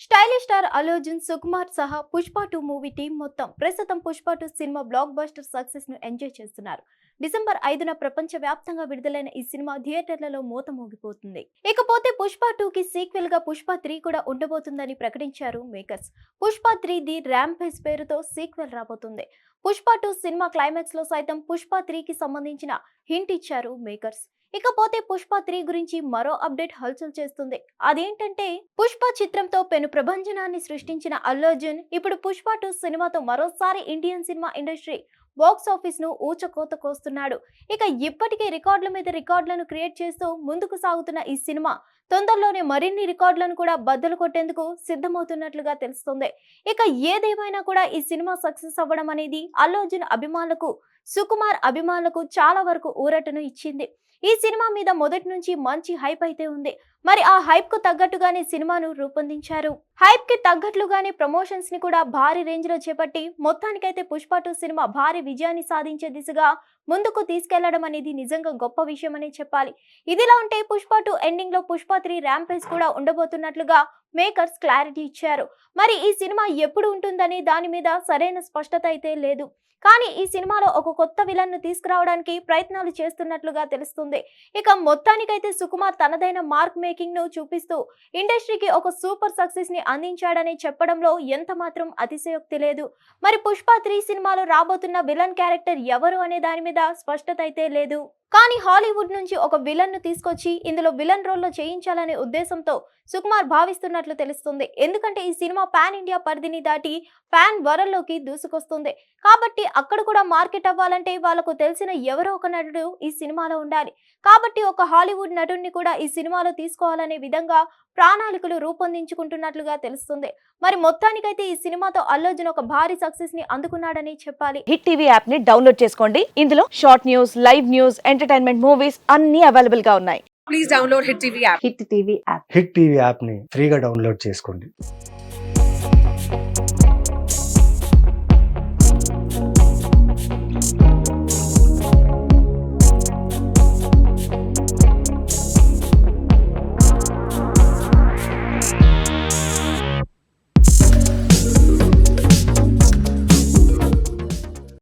Stylish star Allu Arjun, Sukumar సహా Pushpa 2 movie team మొత్తం ప్రస్తుతం Pushpa 2 cinema block buster success ను ఎంజాయ్ చేస్తున్నారు. డిసెంబర్ 5న ప్రపంచ వ్యాప్తంగా విడుదలైన ఈ సినిమా థియేటర్లలో మోత మోగిపోతుంది. ఇకపోతే పుష్ప 2 కి సీక్వెల్ గా పుష్ప 3 కూడా ఉండబోతుందని ప్రకటించారు మేకర్స్. పుష్ప 3 ది ర్యాంపేజ్ పేరుతో సీక్వెల్ రాబోతుంది. పుష్ప 2 సినిమా క్లైమాక్స్ లో సైతం పుష్ప 3 కి సంబంధించిన హింట్ ఇచ్చారు మేకర్స్. ఇకపోతే పుష్ప 3 గురించి మరో అప్డేట్ హల్చల్ చేస్తుంది. అదేంటంటే పుష్ప చిత్రంతో పెను ప్రభంజనాన్ని సృష్టించిన అల్లు అర్జున్ ఇప్పుడు పుష్ప 2 సినిమాతో మరోసారి Indian cinema industry box office ను ఊచకోత కోస్తున్నాడు. ఇక ఇప్పటికే రికార్డుల మీద రికార్డులను క్రియేట్ చేస్తూ ముందుకు సాగుతున్న ఈ సినిమా తొందరలోనే మరిన్ని రికార్డులను కూడా బద్దలు కొట్టేందుకు సిద్ధమవుతున్నట్లుగా తెలుస్తుంది. ఇక ఏదేమైనా కూడా ఈ సినిమా సక్సెస్ అవ్వడం అనేది అల్లు అర్జున్ అభిమానులకు, సుకుమార్ అభిమానులకు చాలా వరకు ఊరటను ఇచ్చింది. ఈ సినిమా మీద మొదటి నుంచి మంచి హైప్ అయితే ఉంది. మరి ఆ హైప్ కు తగ్గట్టుగానే సినిమాను రూపొందించారు. హైప్ కి తగ్గట్లుగానే ప్రమోషన్స్ ని కూడా భారీ రేంజ్ లో చేపట్టి మొత్తానికైతే పుష్ప 2 సినిమా భారీ విజయాన్ని సాధించే దిశగా ముందుకు తీసుకెళ్లడం అనేది నిజంగా గొప్ప విషయం అనే చెప్పాలి. ఇదిలా ఉంటే పుష్ప 2 ఎండింగ్ లో పుష్ప 3 ర్యాంపేజ్ కూడా ఉండబోతున్నట్లుగా మేకర్స్ క్లారిటీ ఇచ్చారు. మరి ఈ సినిమా ఎప్పుడు ఉంటుందని దాని మీద సరైన స్పష్టత అయితే లేదు. కానీ ఈ సినిమాలో ఒక కొత్త విలన్ ను తీసుకురావడానికి ప్రయత్నాలు చేస్తున్నట్లుగా తెలుస్తుంది. ఇక మొత్తానికైతే సుకుమార్ తనదైన మార్క్ మేకింగ్ ను చూపిస్తూ ఇండస్ట్రీకి ఒక సూపర్ సక్సెస్ ని అందించాడని చెప్పడంలో ఎంత మాత్రం అతిశయోక్తి లేదు. మరి పుష్ప 3 సినిమాలో రాబోతున్న విలన్ క్యారెక్టర్ ఎవరు అనే దాని మీద స్పష్టత అయితే లేదు. కానీ హాలీవుడ్ నుంచి ఒక విలన్ ను తీసుకొచ్చి ఇందులో విలన్ రోల్ లో చేయించాలనే ఉద్దేశంతో సుకుమార్ భావిస్తున్నట్లు తెలుస్తుంది. ఎందుకంటే ఈ సినిమా పాన్ ఇండియా పరిధిని దాటి ఫ్యాన్ వరల్డ్లోకి దూసుకొస్తుంది. కాబట్టి అక్కడ కూడా మార్కెట్ అవ్వాలంటే వాళ్ళకు తెలిసిన ఎవరో ఒక నటుడు ఈ సినిమాలో ఉండాలి. కాబట్టి ఒక హాలీవుడ్ నటుడిని కూడా ఈ సినిమాలో తీసుకోవాలనే విధంగా ప్రణాళికలు రూపొందించుకుంటున్నట్లుగా తెలుస్తుంది. మరి మొత్తానికైతే ఈ సినిమాతో అల్లు అర్జున్ ఒక భారీ సక్సెస్ ని అందుకున్నాడని చెప్పాలి. హిట్ టీవీ యాప్ ని డౌన్లోడ్ చేసుకోండి. ఇందులో short news, live news, entertainment movies అన్ని అవైలబుల్ గా ఉన్నాయి. Please download Hit TV app. Hit TV app hit TV యాప్ని ఫ్రీగా డౌన్లోడ్ చేసుకోండి.